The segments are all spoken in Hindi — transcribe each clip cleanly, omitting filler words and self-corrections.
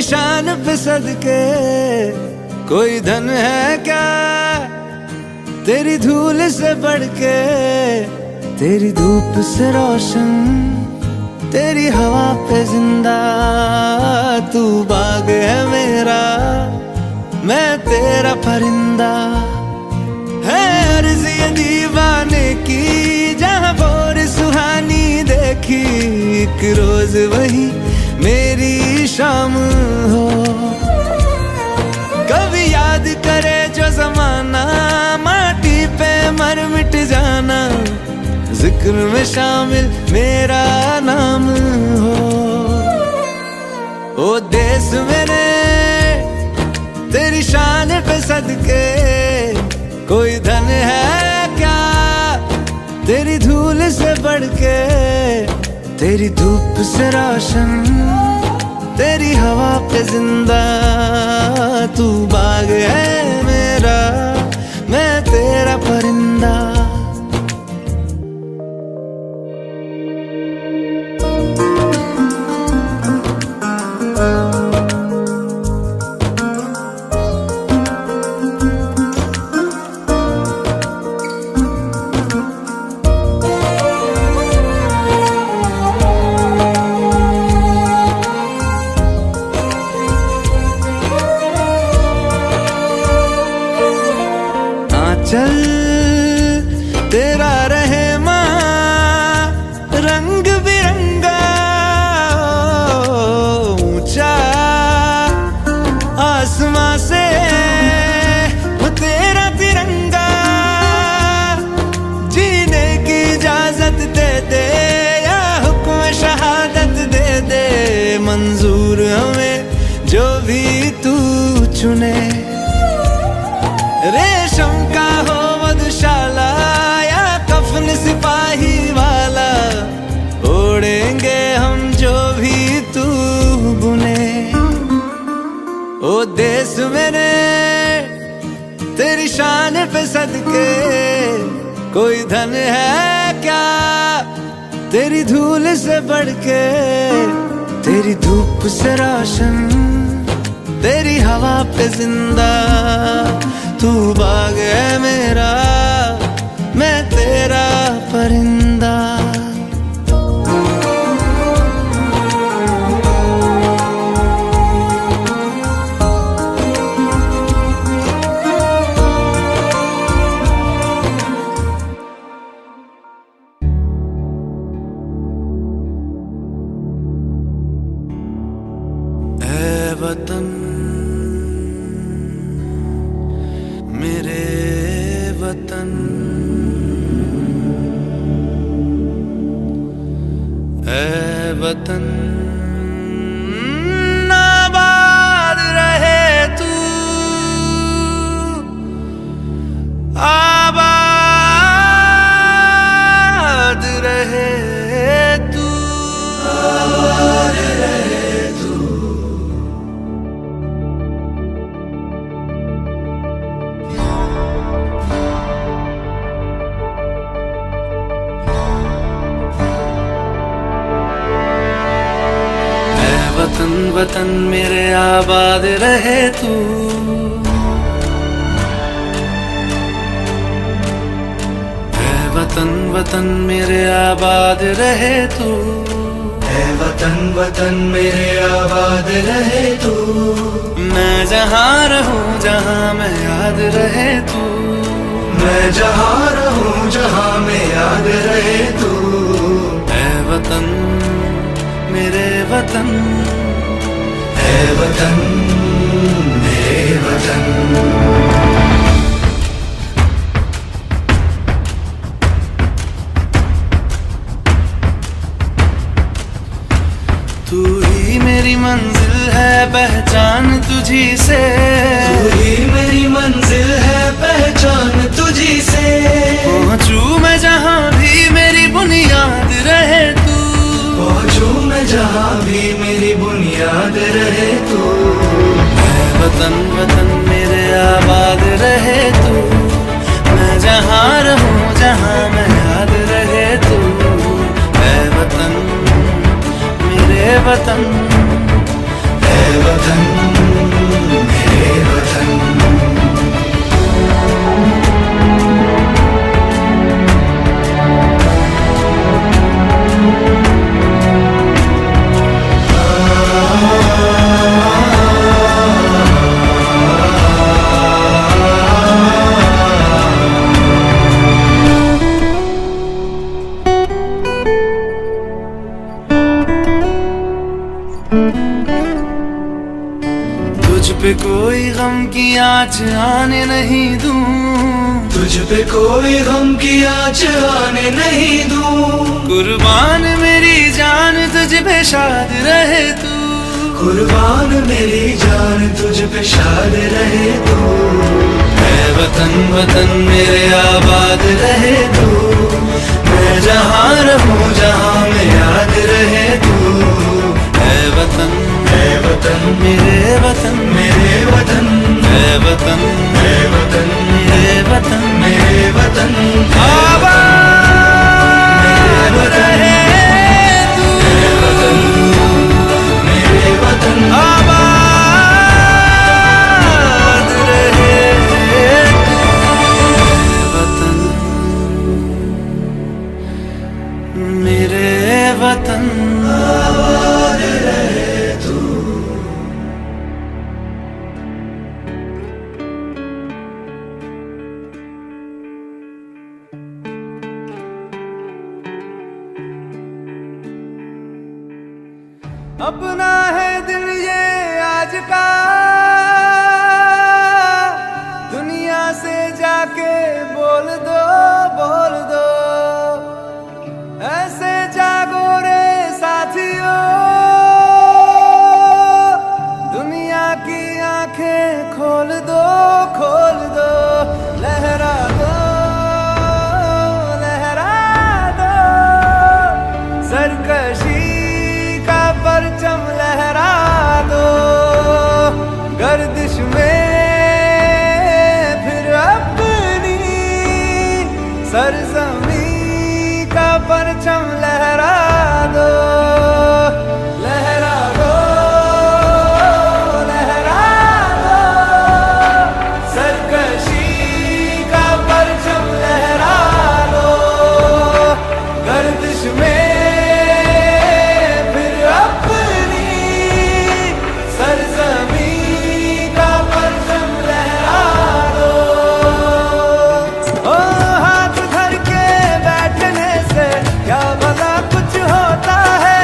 शान पे सदके कोई धन है क्या, तेरी धूल से बढ़ के, तेरी धूप से रोशन, तेरी हवा पे जिंदा। तू बाग है मेरा, मैं तेरा परिंदा। है अर्ज़ ये दीवाने की, जहाँ बोर सुहानी देखी, एक रोज वही मेरी शाम हो। कभी याद करे जो जमाना, माटी पे मर मिट जाना, जिक्र में शामिल मेरा नाम हो। ओ देश मेरे तेरी शान पे सदके कोई धन है क्या, तेरी धूल से बढ़ के, तेरी धूप से रोशन, तेरी हवा पे जिंदा। तू बाग है मेरा, मैं तेरा परिंदा। चल तेरा रहे माँ रंग बिरंगा, ऊंचा आसमां से वो तेरा तिरंगा। जीने की इजाजत दे दे या हुक्म शहादत दे दे, मंजूर हमें जो भी तू चुने। रेशम का हो मधुशाला या कफन सिपाही वाला, ओढ़ेंगे हम जो भी तू बुने। ओ देश मेरे तेरी शान पे सदके कोई धन है क्या, तेरी धूल से बढ़ के, तेरी धूप से रोशन, तेरी हवा पे जिंदा। तू बाग है मेरा, मैं तेरा परिंदा। ऐ वतन मेरे वतन, ऐ वतन आबाद रहे तू, आबाद रहे तू, आबाद रहे तू। वतन वतन मेरे आबाद रहे तू, ऐ वतन वतन मेरे आबाद रहे तू, ऐ वतन वतन मेरे आबाद रहे तू। मैं जहाँ रहूँ जहाँ मैं याद रहे तू, मैं जहाँ रहूँ जहाँ मैं याद रहे तू। ऐ वतन मेरे वतन, ऐ वतन मेरे वतन। तू ही मेरी मंजिल है पहचान तुझी से, तू ही मेरी मंजिल है पहचान तुझी से। पहुँचूं मैं जहाँ भी मेरी बुनियाद रहे तू, पहुँचूं मैं जहाँ भी मेरी बुनियाद रहे तू। ऐ वतन गम की आँच आने नहीं दूं, तुझ पे कोई गम की आँच आने नहीं दूं। कुर्बान मेरी जान तुझ पे शाद रहे तू, कुर्बान मेरी जान तुझ पे शाद रहे तू। है वतन वतन मेरे आबाद रहे तू, मैं जहाँ रहूँ जहाँ में याद रहे तू। है वतन मेरे वतन, मेरे वतन है वतन मेरे वतन, मेरे वतन आबाद रहे तू, मेरे वतन आबाद रहे तू। वतन मेरे वतन, आबाद रहे तू। अपना है दिल ये आज का, दुनिया से जाके बोल दो, बोल दो। ऐसे जागो रे साथियों, दुनिया की आंखें खोल दो, खोल दो। लहरा दो, लहरा दो, सरकशी का परचम लहरा दो। गर्दिश में फिर अपनी सरजमी का परचम लहरा दो, लहरा दो, लहरा दो। सरकशी का परचम लहरा दो, गर्दिश में क्या भला कुछ होता है।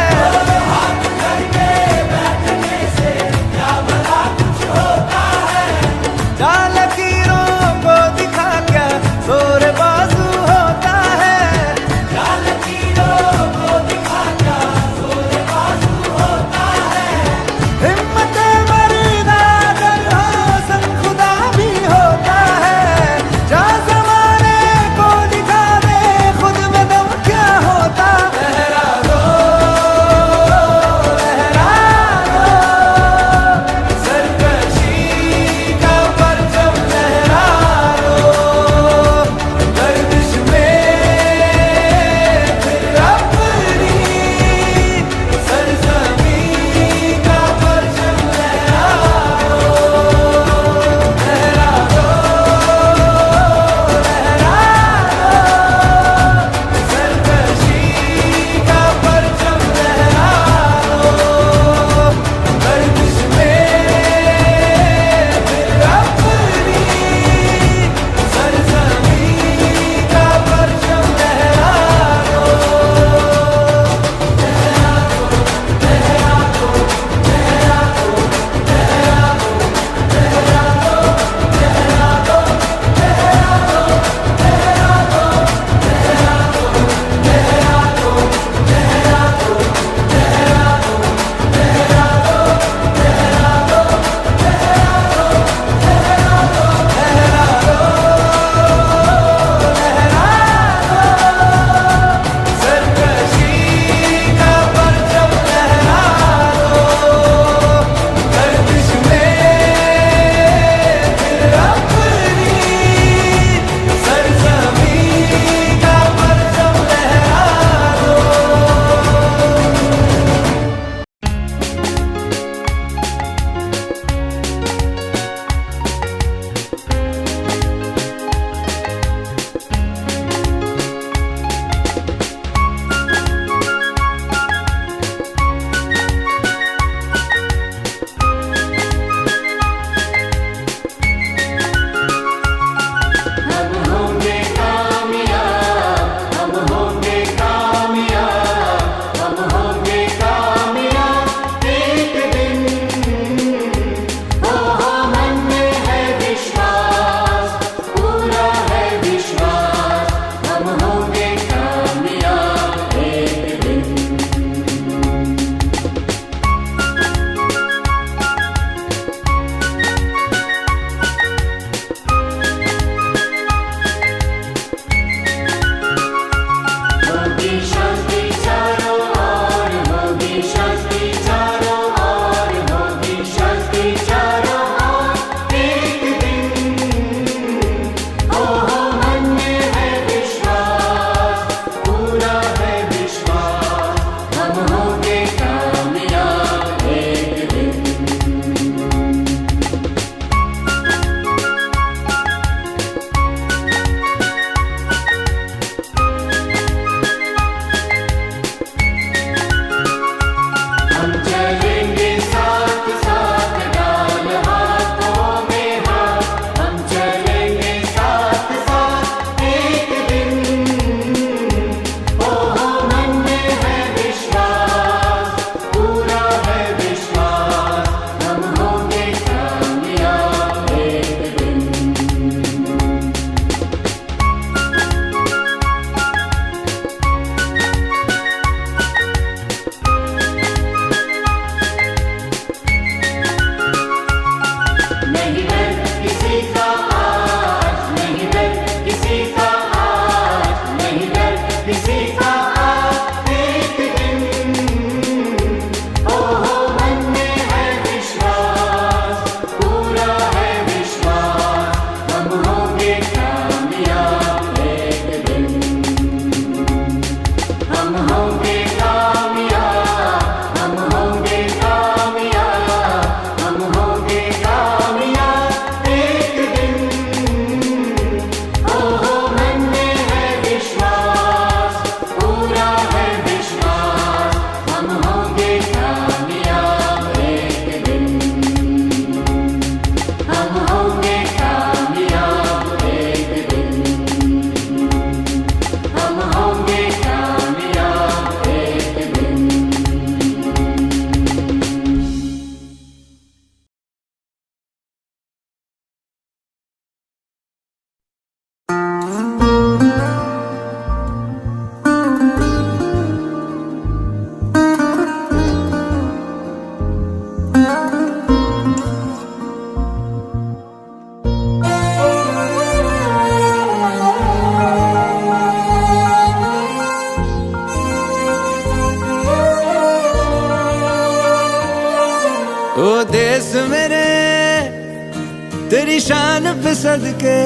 तेरी शान पे सदके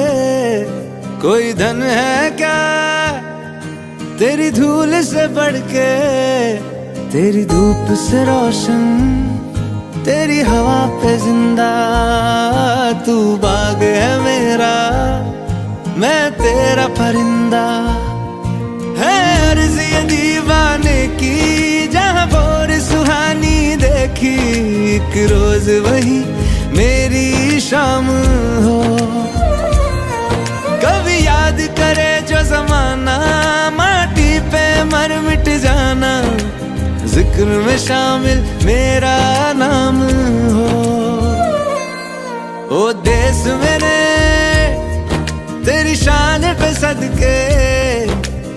कोई धन है क्या, तेरी धूल से बढ़ के, तेरी धूप से रोशन, तेरी हवा पे जिंदा। तू बाग है मेरा, मैं तेरा परिंदा। है अर्ज़ ये दीवाने की, जहाँ बोर सुहानी देखी, एक रोज वही मेरी शाम हो। कभी याद करे जो जमाना, माटी पे मर मिट जाना, जिक्र में शामिल मेरा नाम हो। ओ देश मेरे तेरी शान पे सदके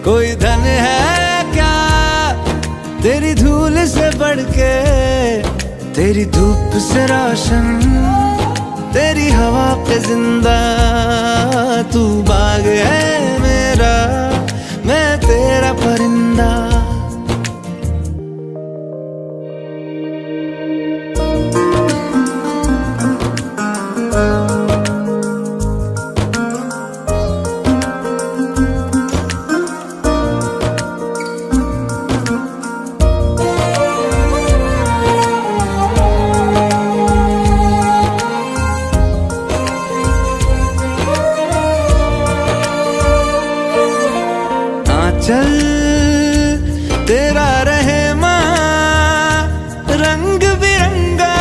कोई धन है क्या, तेरी धूल से बढ़ के, तेरी धूप से रोशन, तेरी हवा पे जिंदा। तू बाग है मेरा, मैं तेरा परिंदा। चल तेरा रहे माँ रंग बिरंगा,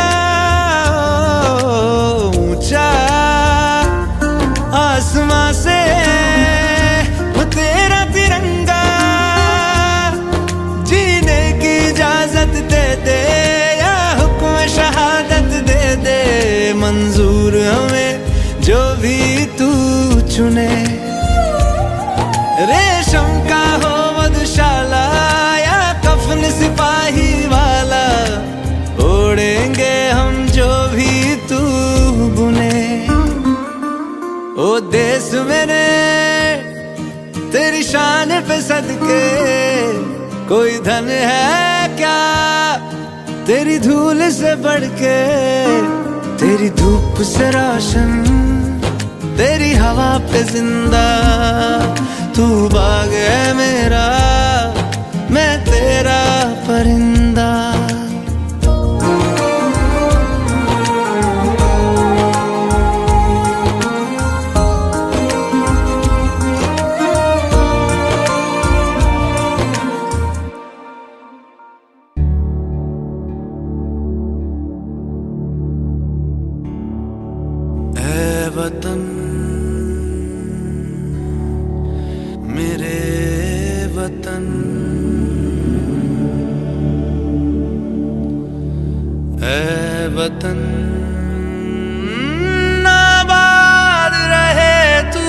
ऊंचा आसमां से वो तेरा तिरंगा। जीने की इजाजत दे दे या हुक्म शहादत दे दे, मंजूर हमें जो भी तू चुने। रेशम का हो मधुशाला या कफन सिपाही वाला, ओढ़ेंगे हम जो भी तू बुने। ओ देश मेरे तेरी शान पे सदके कोई धन है क्या, तेरी धूल से बढ़ के, तेरी धूप से रोशन, तेरी हवा पे जिंदा। तू बाग है मेरा, मैं तेरा परिंदा। ऐ वतन मेरे वतन, ऐ वतन आबाद रहे तू,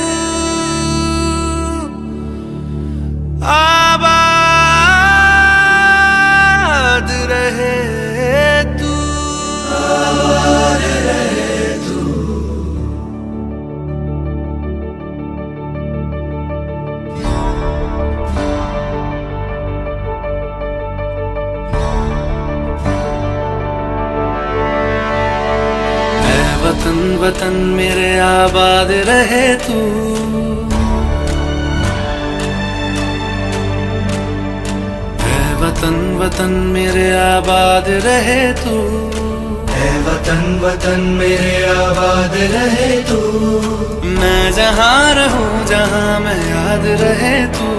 आबाद रहे तू, आबाद रहे तू। वतन वतन मेरे आबाद रहे तू, ऐ वतन वतन मेरे आबाद रहे तू, ऐ वतन वतन मेरे आबाद रहे तू। मैं जहाँ रहूं जहाँ मैं याद रहे तू,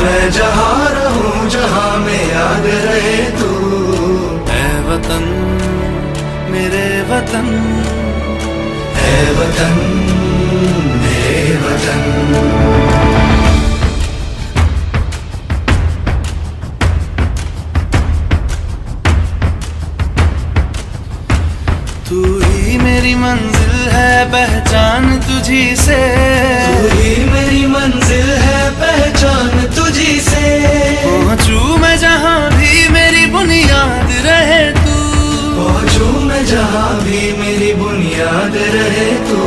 मैं जहाँ रहूं जहाँ मैं याद रहे तू। ऐ वतन मेरे वतन, ऐ वतन मेरे वतन। तू ही मेरी मंजिल है, पहचान तुझी से। तू ही मेरी मंजिल है, पहचान तुझी से। पहुँचूं मैं जहाँ भी मेरी बुनियाद रहे तू, पहुँचूं मैं जहाँ भी मेरी बुनियाद रहे तू।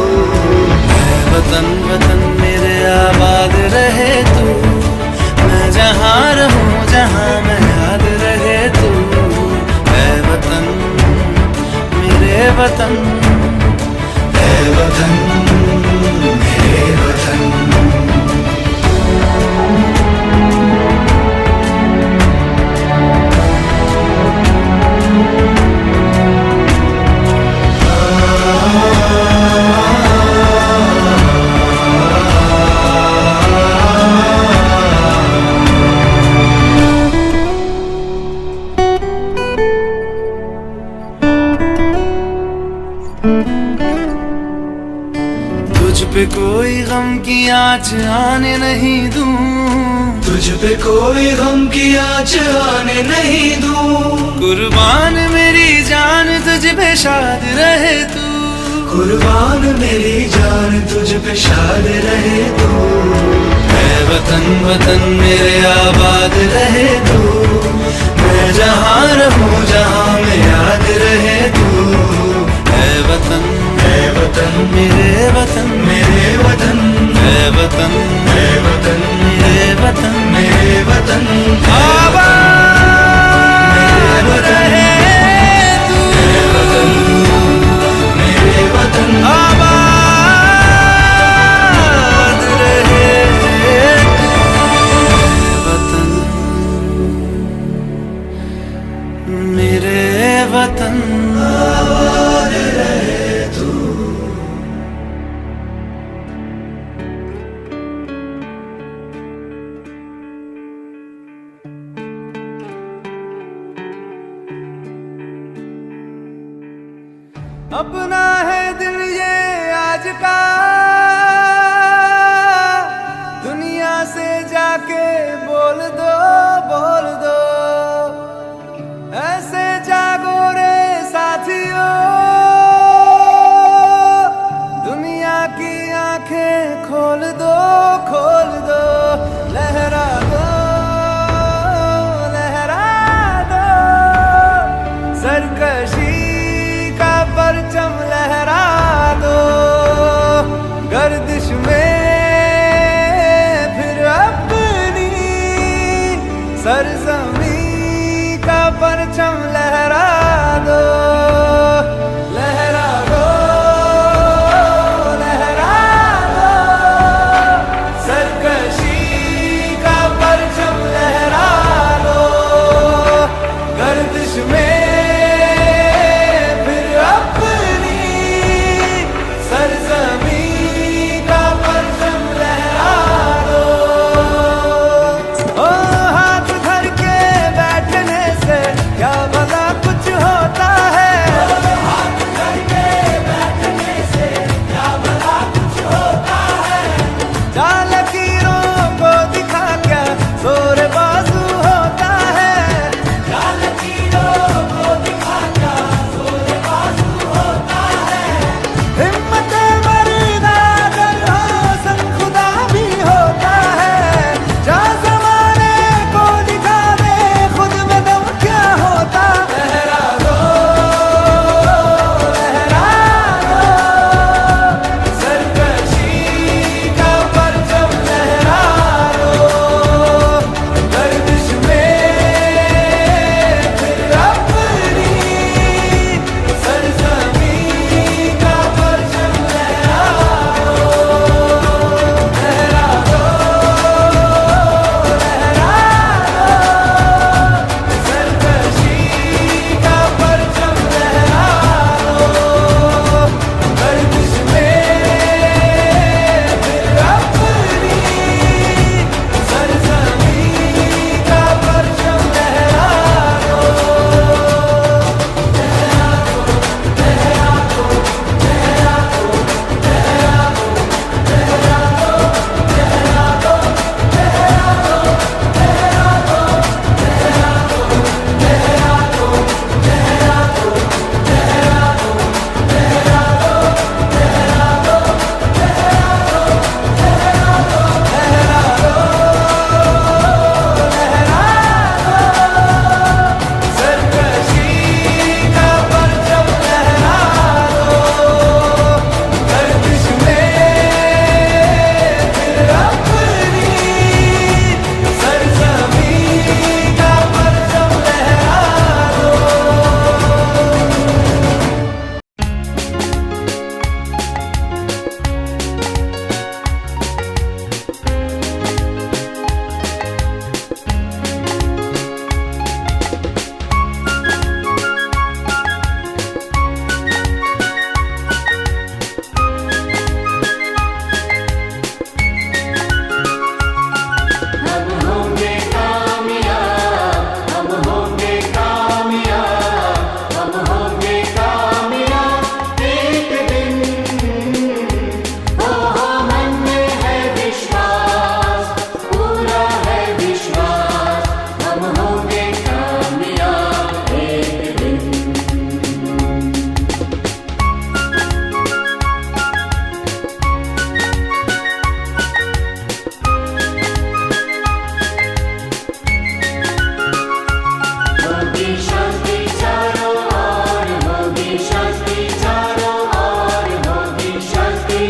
ऐ वतन वतन मेरे आबाद रहे तू, मैं जहाँ रहूं जहाँ मैं याद रहे तू। ऐ वतन मेरे वतन, ऐ वतन वतन मेरे वतन। तुझ पे कोई गम की आँच आने नहीं दूं, तुझ पे कोई गम की आँच आने नहीं दूं। कुर्बान मेरी जान तुझ पे शाद रहे तू, कुर्बान मेरी जान तुझ पे शाद रहे तू। है वतन वतन मेरे आबाद रहे तू, मैं जहाँ रहूँ जहाँ में याद रहे तू। है वतन मेरे वतन मेरे वतन है वतन मेरे वतन मेरे वतन मेरे वतन आबाद रहे तू, मेरे वतन आबाद रहे तू। वतन मेरे वतन आबाद रहे तू। अपना है दिल ये आज का, दुनिया से जाके बोल दो बोल दो। ऐसे जागो रे साथियों, दुनिया की आंखें खोल दो खोल दो। लहरा दो लहरा दो, सरकशी का परचम लहरा दो। गर्दिश में फिर अपनी सरजमी का परचम लहरा दो। लहरा दो लहरा दो,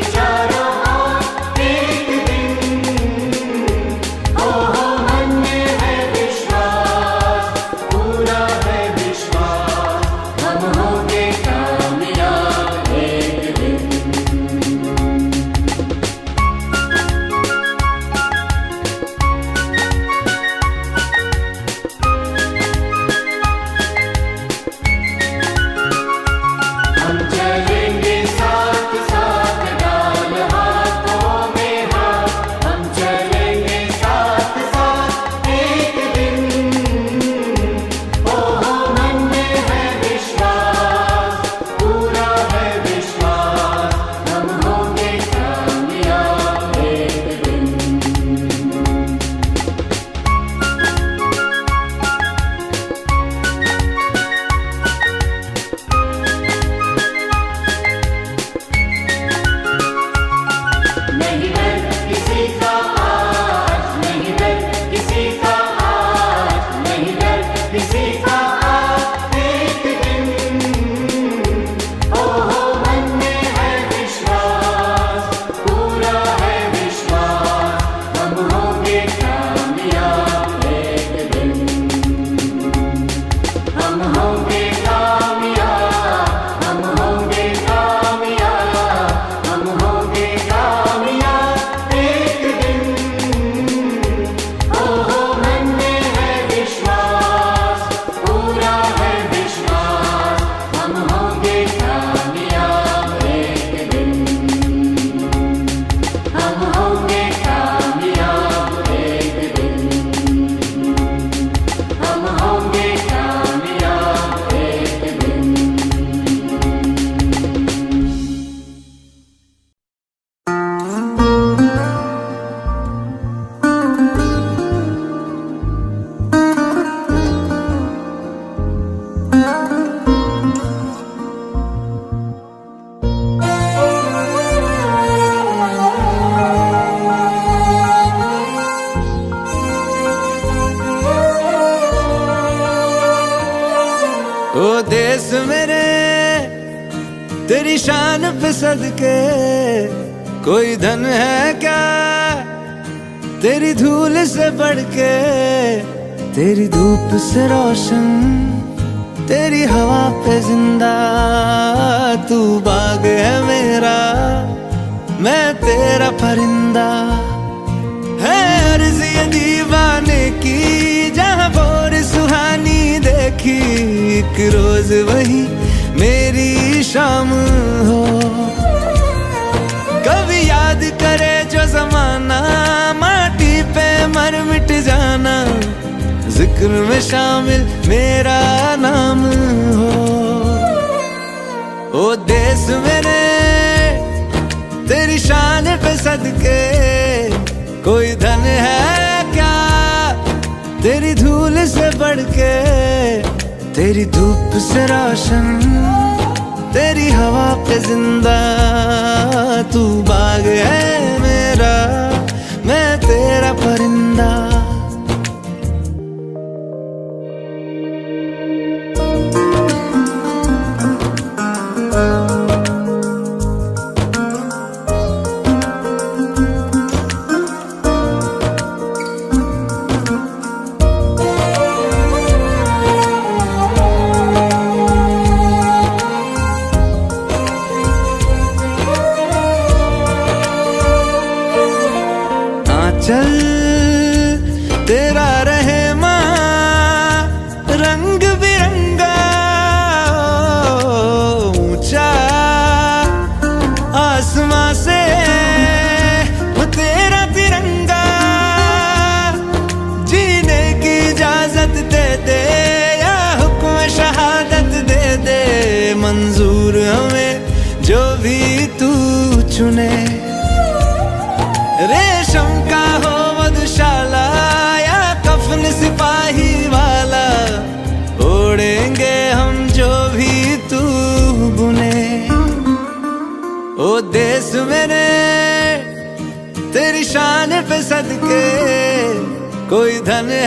चारों ओर एक दिन। हो मन में है विश्वास, पूरा है विश्वास, हम होंगे कामयाब एक दिन। हम चलेंगे साथ साथ, डाल हाथों में हाथ, हम चलेंगे साथ साथ एक दिन। हो मन में है विश्वास, पूरा है विश्वास, हम होंगे कामयाब एक दिन। नहीं डर किसी का आज, नहीं डर किसी का आज, नहीं डर किसी का आज एक दिन। हो मन में है विश्वास, पूरा है विश्वास, हम होंगे कामयाब एक दिन। हम होंगे कामयाब, हम होंगे कामयाब, हम होंगे कामयाब एक दिन। हो मन में है विश्वास, पूरा है विश्वास, हम होंगे कामयाब एक दिन। हम होंगे कामयाब एक दिन। हम होंगे कामयाब एक दिन। ओ देश मेरे तेरी शान पे सदके, कोई धन है क्या तेरी धूल से बढ़ के। तेरी धूप से रोशन, तेरी हवा पे जिंदा, तू बाग है मेरा, मैं तेरा परिंदा। है अर्ज़ ये दीवाने की, जहाँ भोर सुहानी देखी, एक रोज वही मेरी शाम हो। कभी याद करे जो जमाना, माटी पे मर मिट जाना, जिक्र में शामिल मेरा नाम हो। ओ देश मेरे तेरी शान पे सदके, कोई धन है क्या तेरी धूल से बढ़ के। तेरी धूप से रोशन, तेरी हवा पे जिंदा, तू बाग है मेरा, मैं तेरा परिंदा। चल तेरा रहे माँ रंग बिरंगा, ऊंचा आसमां से वो तेरा तिरंगा। जीने की इजाजत दे दे, या हुक्म शहादत दे दे, मंजूर हमें जो भी तू चुने। रेशम का हो मधुशाला, या कफन सिपाही वाला, ओढ़ेंगे हम जो भी तू बुने। ओ देश मेरे तेरी शान पे सदके, कोई धन